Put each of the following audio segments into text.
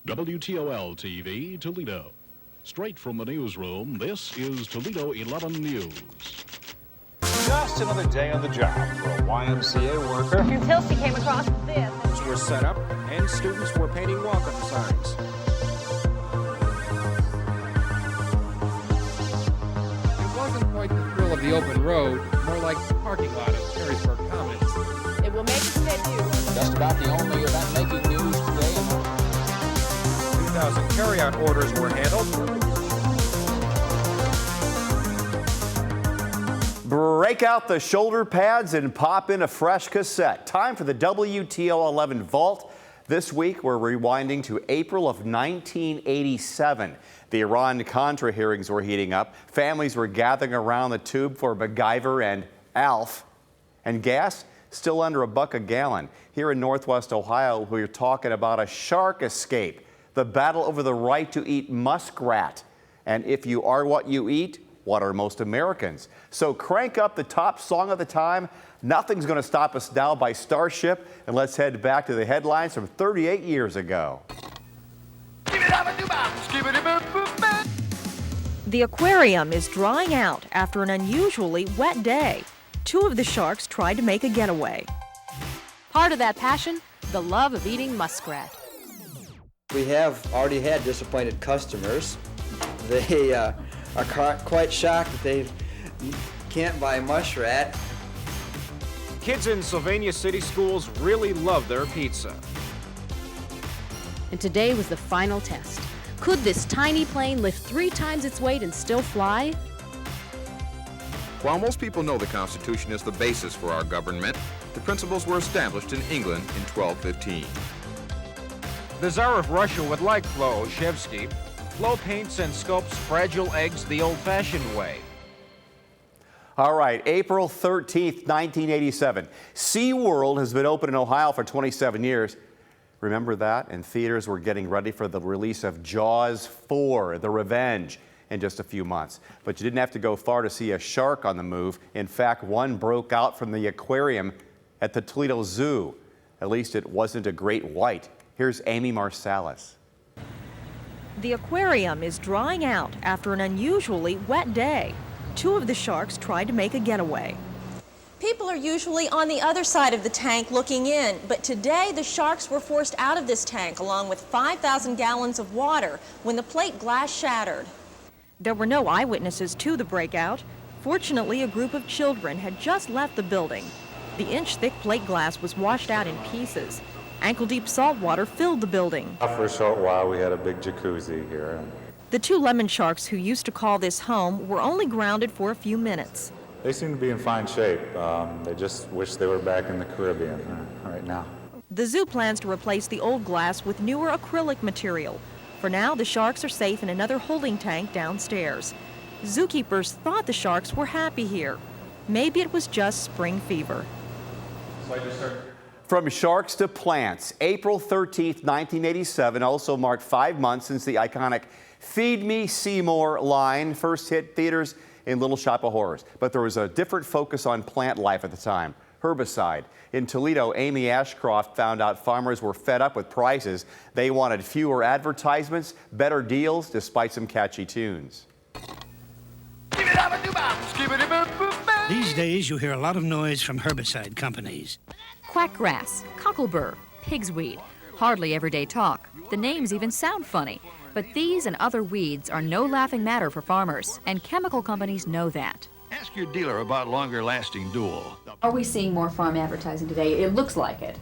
WTOL-TV, Toledo. Straight from the newsroom, this is Toledo 11 News. Just another day on the job for a YMCA worker. Until she came across this. Were set up and students were painting welcome signs. It wasn't quite the thrill of the open road, more like the parking lot of Perrysburg Commons. It will make its debut. Just about the only event making news today. 2,000 carry-out orders were handled. Break out the shoulder pads and pop in a fresh cassette. Time for the WTO 11 Vault. This week, we're rewinding to April of 1987. The Iran-Contra hearings were heating up. Families were gathering around the tube for MacGyver and Alf. And gas, still under $1 a gallon. Here in Northwest Ohio, we're talking about a shark escape. The battle over the right to eat muskrat. And if you are what you eat, what are most Americans? So crank up the top song of the time. Nothing's going to stop us now by Starship. And let's head back to the headlines from 38 years ago. The aquarium is drying out after an unusually wet day. 2 of the sharks tried to make a getaway. Part of that passion, the love of eating muskrat. We have already had disappointed customers. They are quite shocked that they can't buy muskrat. Kids in Sylvania City schools really love their pizza. And today was the final test. Could this tiny plane lift 3 times its weight and still fly? While most people know the Constitution is the basis for our government, the principles were established in England in 1215. The Tsar of Russia would like Flo Oshevsky. Flo paints and sculpts fragile eggs the old-fashioned way. All right, April 13th, 1987. SeaWorld has been open in Ohio for 27 years. Remember that? And theaters were getting ready for the release of Jaws 4, The Revenge, in just a few months. But you didn't have to go far to see a shark on the move. In fact, one broke out from the aquarium at the Toledo Zoo. At least it wasn't a great white. Here's Amy Marsalis. The aquarium is drying out after an unusually wet day. 2 of the sharks tried to make a getaway. People are usually on the other side of the tank looking in, but today the sharks were forced out of this tank along with 5,000 gallons of water when the plate glass shattered. There were no eyewitnesses to the breakout. Fortunately, a group of children had just left the building. The inch-thick plate glass was washed out in pieces. Ankle-deep salt water filled the building. For a short while, we had a big jacuzzi here. The 2 lemon sharks who used to call this home were only grounded for a few minutes. They seem to be in fine shape. They just wish they were back in the Caribbean right now. The zoo plans to replace the old glass with newer acrylic material. For now, the sharks are safe in another holding tank downstairs. Zookeepers thought the sharks were happy here. Maybe it was just spring fever. From sharks to plants, April 13th, 1987 also marked 5 months since the iconic Feed Me Seymour line first hit theaters in Little Shop of Horrors. But there was a different focus on plant life at the time, herbicide. In Toledo, Amy Ashcroft found out farmers were fed up with prices. They wanted fewer advertisements, better deals, despite some catchy tunes. These days, you hear a lot of noise from herbicide companies. Quackgrass, cocklebur, pig's weed. Hardly everyday talk. The names even sound funny. But these and other weeds are no laughing matter for farmers, and chemical companies know that. Ask your dealer about longer-lasting Dual. Are we seeing more farm advertising today? It looks like it.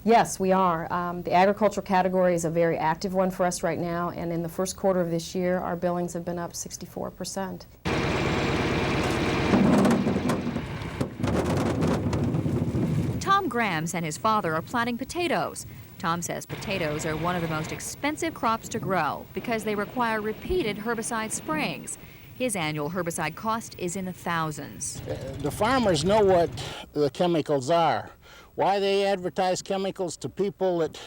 Yes, we are. The agricultural category is a very active one for us right now, and in the first quarter of this year, our billings have been up 64%. Tom Grams and his father are planting potatoes. Tom says potatoes are one of the most expensive crops to grow because they require repeated herbicide sprayings. His annual herbicide cost is in the thousands. The farmers know what the chemicals are. Why they advertise chemicals to people that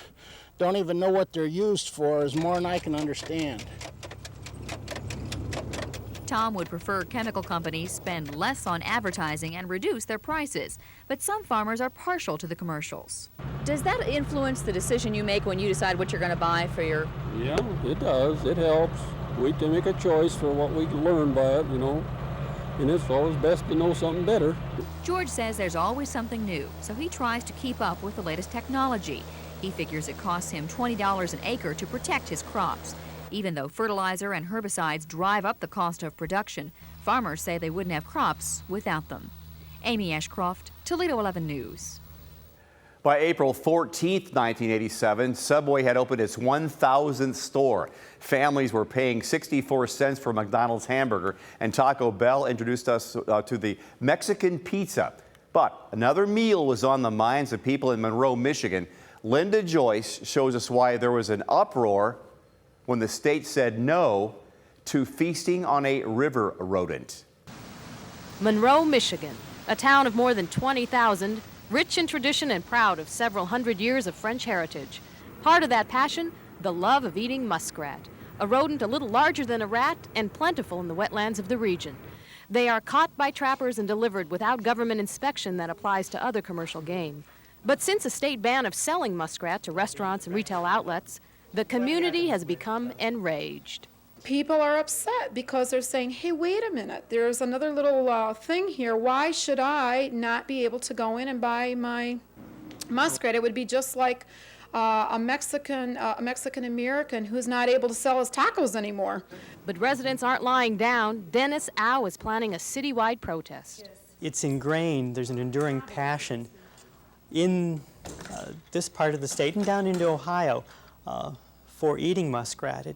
don't even know what they're used for is more than I can understand. Tom would prefer chemical companies spend less on advertising and reduce their prices, but some farmers are partial to the commercials. Does that influence the decision you make when you decide what you're going to buy for your... Yeah, it does. It helps. We can make a choice for what we can learn by it, you know, and it's always best to know something better. George says there's always something new, so he tries to keep up with the latest technology. He figures it costs him $20 an acre to protect his crops. Even though fertilizer and herbicides drive up the cost of production, farmers say they wouldn't have crops without them. Amy Ashcroft, Toledo 11 News. By April 14th, 1987, Subway had opened its 1,000th store. Families were paying 64 cents for a McDonald's hamburger, and Taco Bell introduced us to the Mexican pizza. But another meal was on the minds of people in Monroe, Michigan. Linda Joyce shows us why there was an uproar when the state said no to feasting on a river rodent. Monroe, Michigan, a town of more than 20,000, rich in tradition and proud of several hundred years of French heritage. Part of that passion, the love of eating muskrat, a rodent a little larger than a rat and plentiful in the wetlands of the region. They are caught by trappers and delivered without government inspection that applies to other commercial game. But since a state ban of selling muskrat to restaurants and retail outlets, the community has become enraged. People are upset because they're saying, hey, wait a minute, there's another little thing here. Why should I not be able to go in and buy my muskrat? It would be just like a Mexican-American who's not able to sell his tacos anymore. But residents aren't lying down. Dennis Au is planning a citywide protest. It's ingrained, there's an enduring passion in this part of the state and down into Ohio for eating muskrat.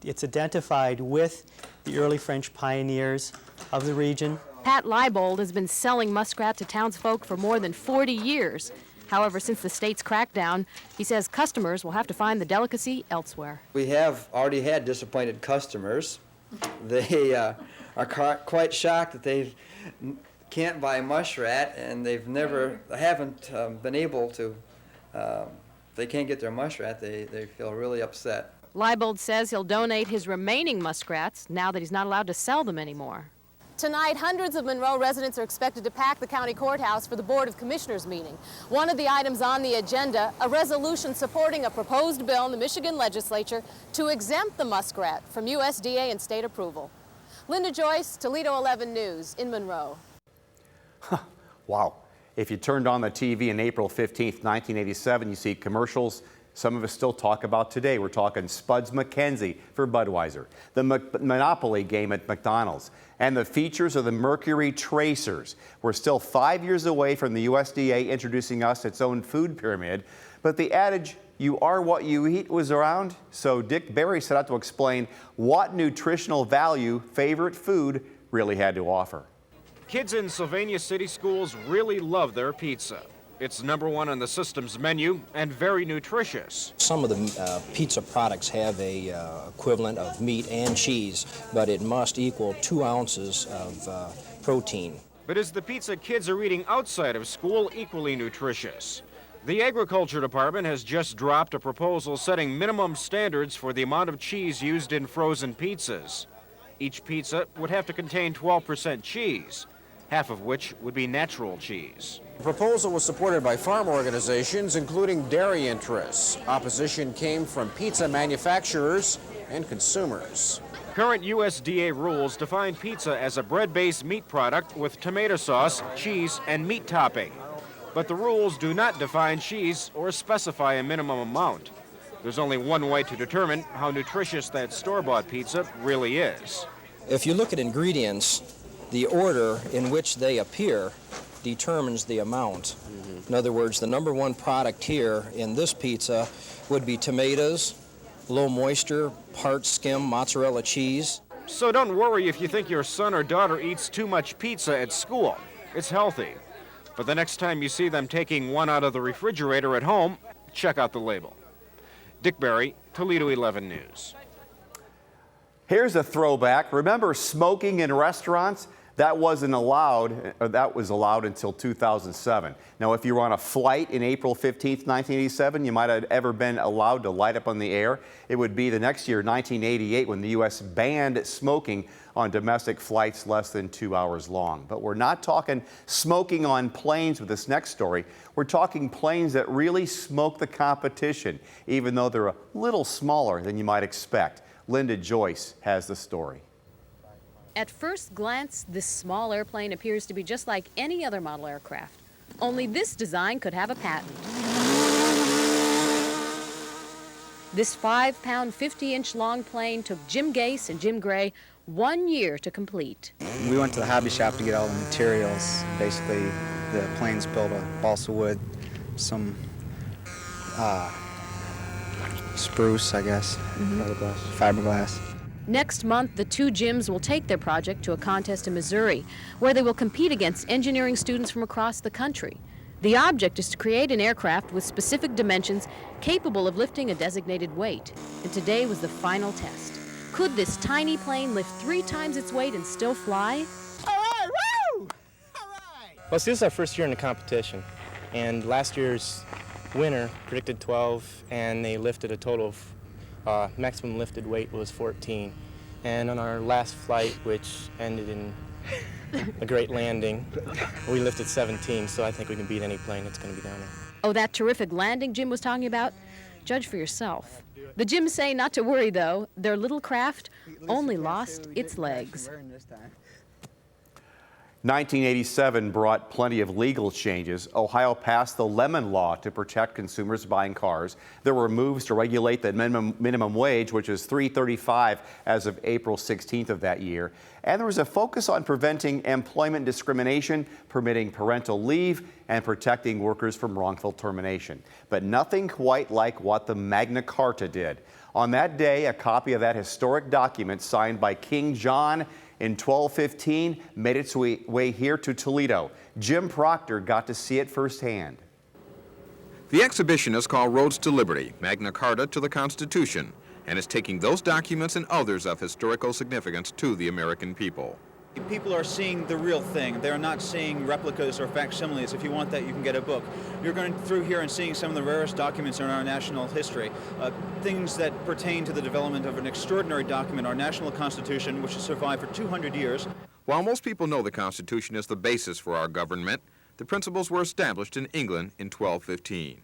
It's identified with the early French pioneers of the region. Pat Leibold has been selling muskrat to townsfolk for more than 40 years. However, since the state's crackdown, he says customers will have to find the delicacy elsewhere. We have already had disappointed customers. They are quite shocked that they can't buy muskrat, and haven't been able to. They can't get their muskrat. They feel really upset. Leibold says he'll donate his remaining muskrats now that he's not allowed to sell them anymore. Tonight, hundreds of Monroe residents are expected to pack the county courthouse for the Board of Commissioners meeting. One of the items on the agenda, a resolution supporting a proposed bill in the Michigan legislature to exempt the muskrat from USDA and state approval. Linda Joyce, Toledo 11 News in Monroe. Wow. If you turned on the TV on April 15th, 1987, you see commercials some of us still talk about today. We're talking Spuds MacKenzie for Budweiser, the Monopoly game at McDonald's, and the features of the Mercury Tracers. We're still 5 years away from the USDA introducing us its own food pyramid, but the adage, you are what you eat, was around. So Dick Berry set out to explain what nutritional value favorite food really had to offer. Kids in Sylvania City schools really love their pizza. It's #1 on the system's menu and very nutritious. Some of the pizza products have a equivalent of meat and cheese, but it must equal 2 ounces of protein. But is the pizza kids are eating outside of school equally nutritious? The Agriculture Department has just dropped a proposal setting minimum standards for the amount of cheese used in frozen pizzas. Each pizza would have to contain 12% cheese, half of which would be natural cheese. The proposal was supported by farm organizations, including dairy interests. Opposition came from pizza manufacturers and consumers. Current USDA rules define pizza as a bread-based meat product with tomato sauce, cheese, and meat topping. But the rules do not define cheese or specify a minimum amount. There's only one way to determine how nutritious that store-bought pizza really is. If you look at ingredients, the order in which they appear determines the amount. In other words, the #1 product here in this pizza would be tomatoes, low moisture, part skim mozzarella cheese. So don't worry if you think your son or daughter eats too much pizza at school. It's healthy. But the next time you see them taking one out of the refrigerator at home, check out the label. Dick Berry, Toledo 11 News. Here's a throwback. Remember smoking in restaurants? That was allowed until 2007. Now, if you were on a flight in April 15th, 1987, you might have ever been allowed to light up on the air. It would be the next year, 1988, when the U.S. banned smoking on domestic flights less than 2 hours long. But we're not talking smoking on planes with this next story. We're talking planes that really smoke the competition, even though they're a little smaller than you might expect. Linda Joyce has the story. At first glance, this small airplane appears to be just like any other model aircraft. Only this design could have a patent. This 5-pound, 50-inch long plane took Jim Gase and Jim Gray 1 year to complete. We went to the hobby shop to get all the materials. Basically, the plane's built of balsa wood, some spruce, I guess, fiberglass. Next month, the two Jims will take their project to a contest in Missouri, where they will compete against engineering students from across the country. The object is to create an aircraft with specific dimensions capable of lifting a designated weight. And today was the final test. Could this tiny plane lift 3 times its weight and still fly? All right, woo! All right! Well, see, this is our first year in the competition, and last year's winner predicted 12, and they lifted a total of maximum lifted weight was 14. And on our last flight, which ended in a great landing, we lifted 17, so I think we can beat any plane that's going to be down there. Oh, that terrific landing Jim was talking about? Judge for yourself. The Jims say not to worry, though. Their little craft only lost its legs. 1987 brought plenty of legal changes. Ohio passed the Lemon Law to protect consumers buying cars. There were moves to regulate the minimum wage, which is $3.35 as of April 16th of that year. And there was a focus on preventing employment discrimination, permitting parental leave, and protecting workers from wrongful termination. But nothing quite like what the Magna Carta did. On that day, a copy of that historic document signed by King John in 1215 made its way here to Toledo. Jim Proctor got to see it firsthand. The exhibition is called Roads to Liberty, Magna Carta to the Constitution, and is taking those documents and others of historical significance to the American people. People are seeing the real thing. They're not seeing replicas or facsimiles. If you want that, you can get a book. You're going through here and seeing some of the rarest documents in our national history, things that pertain to the development of an extraordinary document, our national Constitution, which has survived for 200 years. While most people know the Constitution is the basis for our government, the principles were established in England in 1215.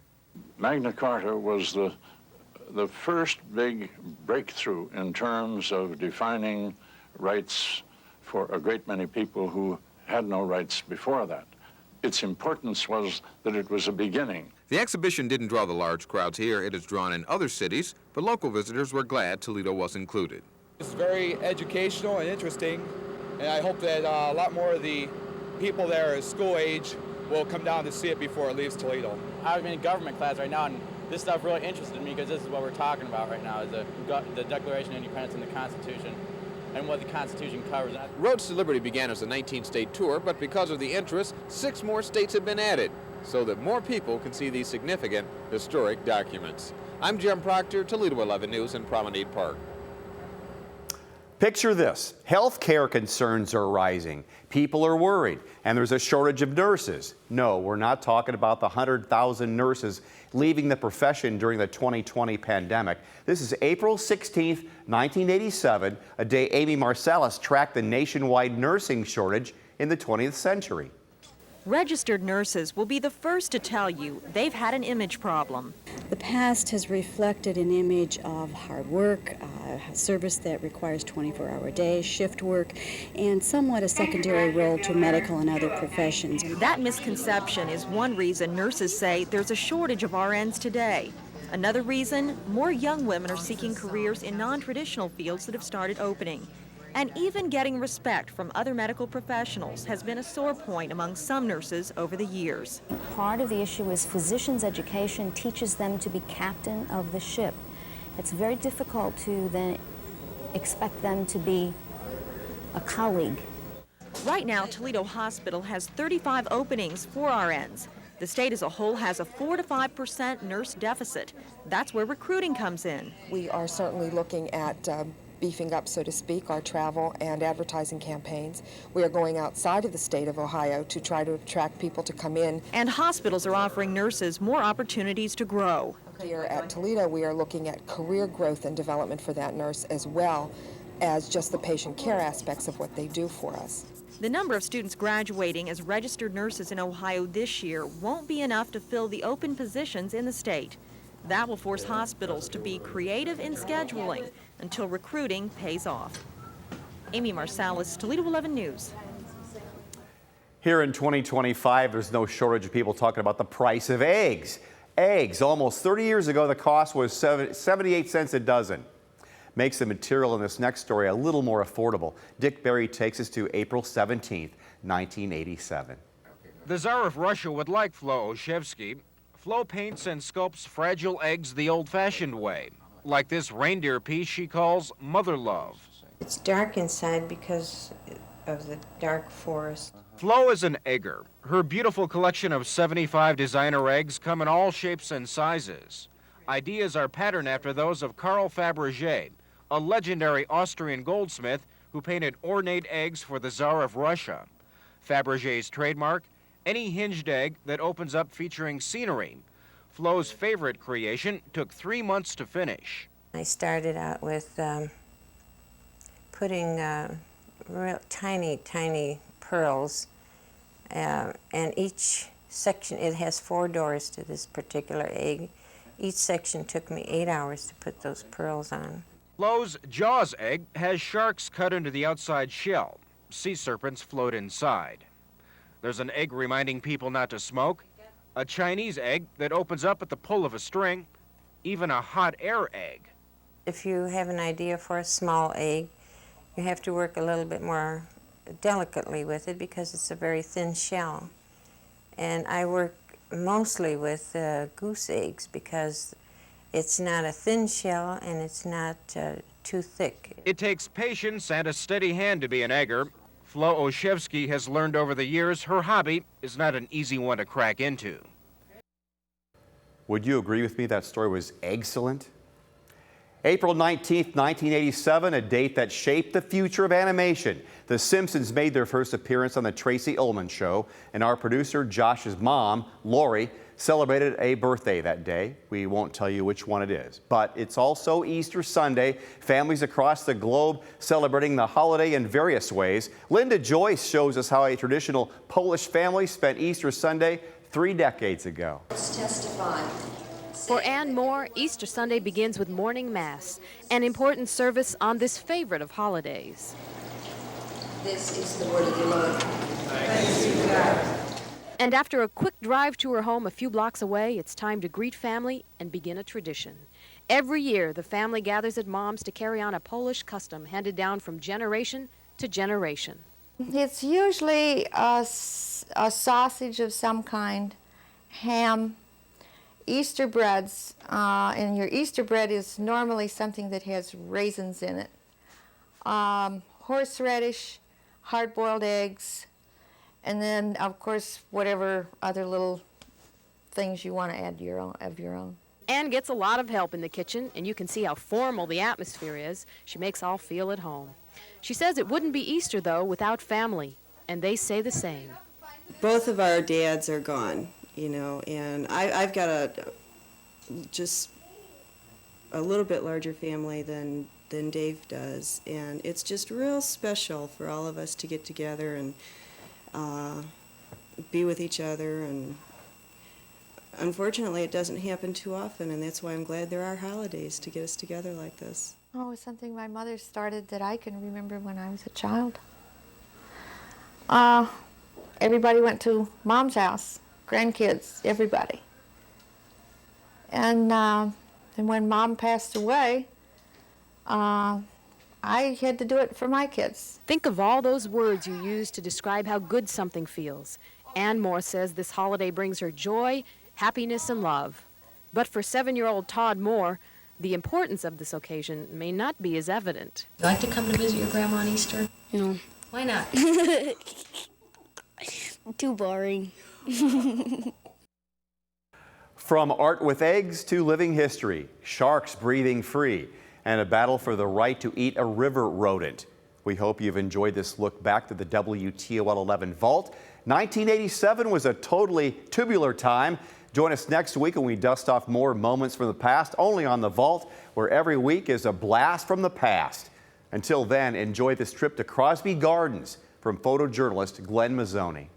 Magna Carta was the first big breakthrough in terms of defining rights for a great many people who had no rights before that. Its importance was that it was a beginning. The exhibition didn't draw the large crowds here. It has drawn in other cities, but local visitors were glad Toledo was included. It's very educational and interesting, and I hope that a lot more of the people that are school age will come down to see it before it leaves Toledo. I'm in government class right now, and this stuff really interested me because this is what we're talking about right now, is the Declaration of Independence and the Constitution, and what the Constitution covers. Roads to Liberty began as a 19-state tour, but because of the interest, 6 more states have been added, so that more people can see these significant historic documents. I'm Jim Proctor, Toledo 11 News in Promenade Park. Picture this. Health care concerns are rising. People are worried, and there's a shortage of nurses. No, we're not talking about the 100,000 nurses leaving the profession during the 2020 pandemic. This is April 16th, 1987, a day Amy Marsalis tracked the nationwide nursing shortage in the 20th century. Registered nurses will be the first to tell you they've had an image problem. The past has reflected an image of hard work, service that requires 24-hour days, shift work, and somewhat a secondary role to medical and other professions. That misconception is one reason nurses say there's a shortage of RNs today. Another reason, more young women are seeking careers in non-traditional fields that have started opening. And even getting respect from other medical professionals has been a sore point among some nurses over the years. Part of the issue is physicians' education teaches them to be captain of the ship. It's very difficult to then expect them to be a colleague. Right now, Toledo Hospital has 35 openings for RNs. The state as a whole has a 4 to 5% nurse deficit. That's where recruiting comes in. We are certainly looking at beefing up, so to speak, our travel and advertising campaigns. We are going outside of the state of Ohio to try to attract people to come in. And hospitals are offering nurses more opportunities to grow. Here at Toledo, we are looking at career growth and development for that nurse, as well as just the patient care aspects of what they do for us. The number of students graduating as registered nurses in Ohio this year won't be enough to fill the open positions in the state. That will force hospitals to be creative in scheduling until recruiting pays off. Amy Marsalis, Toledo 11 News. Here in 2025, there's no shortage of people talking about the price of eggs. Eggs, almost 30 years ago, the cost was 78 cents a dozen. Makes the material in this next story a little more affordable. Dick Berry takes us to April 17th, 1987. The Tsar of Russia would like Flo Oshevsky. Flo paints and sculpts fragile eggs the old-fashioned way, like this reindeer piece she calls Mother Love. It's dark inside because of the dark forest. Flo is an egger. Her beautiful collection of 75 designer eggs come in all shapes and sizes. Ideas are patterned after those of Carl Fabergé, a legendary Austrian goldsmith who painted ornate eggs for the Tsar of Russia. Fabergé's trademark, any hinged egg that opens up featuring scenery. Flo's favorite creation took 3 months to finish. I started out with putting real tiny pearls, and each section, it has 4 doors to this particular egg. Each section took me 8 hours to put those pearls on. Flo's Jaws egg has sharks cut into the outside shell. Sea serpents float inside. There's an egg reminding people not to smoke, a Chinese egg that opens up at the pull of a string, even a hot air egg. If you have an idea for a small egg, you have to work a little bit more delicately with it because it's a very thin shell. And I work mostly with goose eggs because it's not a thin shell and it's not too thick. It takes patience and a steady hand to be an egger. Flo Oshevsky has learned over the years her hobby is not an easy one to crack into. Would you agree with me that story was excellent? April 19th, 1987, a date that shaped the future of animation. The Simpsons made their first appearance on the Tracy Ullman Show, and our producer Josh's mom, Lori, celebrated a birthday that day. We won't tell you which one it is, but it's also Easter Sunday. Families across the globe celebrating the holiday in various ways. Linda Joyce shows us how a traditional Polish family spent Easter Sunday 3 decades ago. Let's testify. For Ann Moore, Easter Sunday begins with morning mass, an important service on this favorite of holidays. This is the word of the Lord. Thanks be to God. And after a quick drive to her home a few blocks away, it's time to greet family and begin a tradition. Every year, the family gathers at Mom's to carry on a Polish custom handed down from generation to generation. It's usually a sausage of some kind, ham, Easter breads, and your Easter bread is normally something that has raisins in it, horseradish, hard-boiled eggs, and then, of course, whatever other little things you want to add of your own. Ann gets a lot of help in the kitchen, and you can see how formal the atmosphere is. She makes all feel at home. She says it wouldn't be Easter, though, without family, and they say the same. Both of our dads are gone, you know, and I've got just a little bit larger family than Dave does, and it's just real special for all of us to get together and be with each other, and unfortunately it doesn't happen too often, and that's why I'm glad there are holidays to get us together like this. Oh, it's something my mother started that I can remember when I was a child. Everybody went to Mom's house, grandkids, everybody. And when Mom passed away, I had to do it for my kids. Think of all those words you use to describe how good something feels. Ann Moore says this holiday brings her joy, happiness, and love. But for 7-year-old Todd Moore, the importance of this occasion may not be as evident. You like to come to visit your grandma on Easter? No. Why not? Too boring. From art with eggs to living history, sharks breathing free. and a battle for the right to eat a river rodent. We hope you've enjoyed this look back to the WTOL 11 Vault. 1987 was a totally tubular time. Join us next week when we dust off more moments from the past, only on the Vault, where every week is a blast from the past. Until then, enjoy this trip to Crosby Gardens from photojournalist Glenn Mazzoni.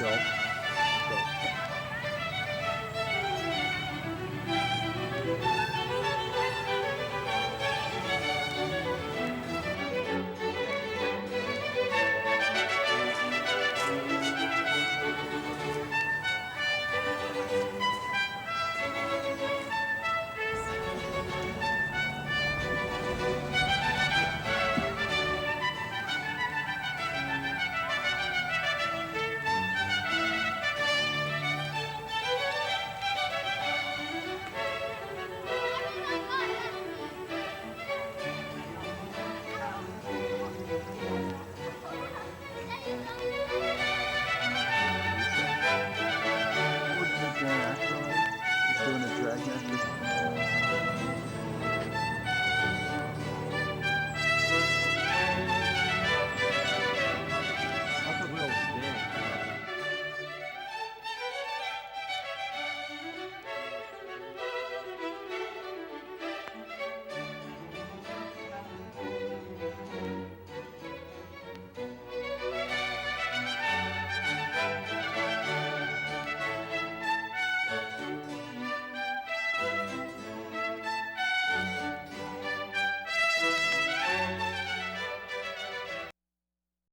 Go.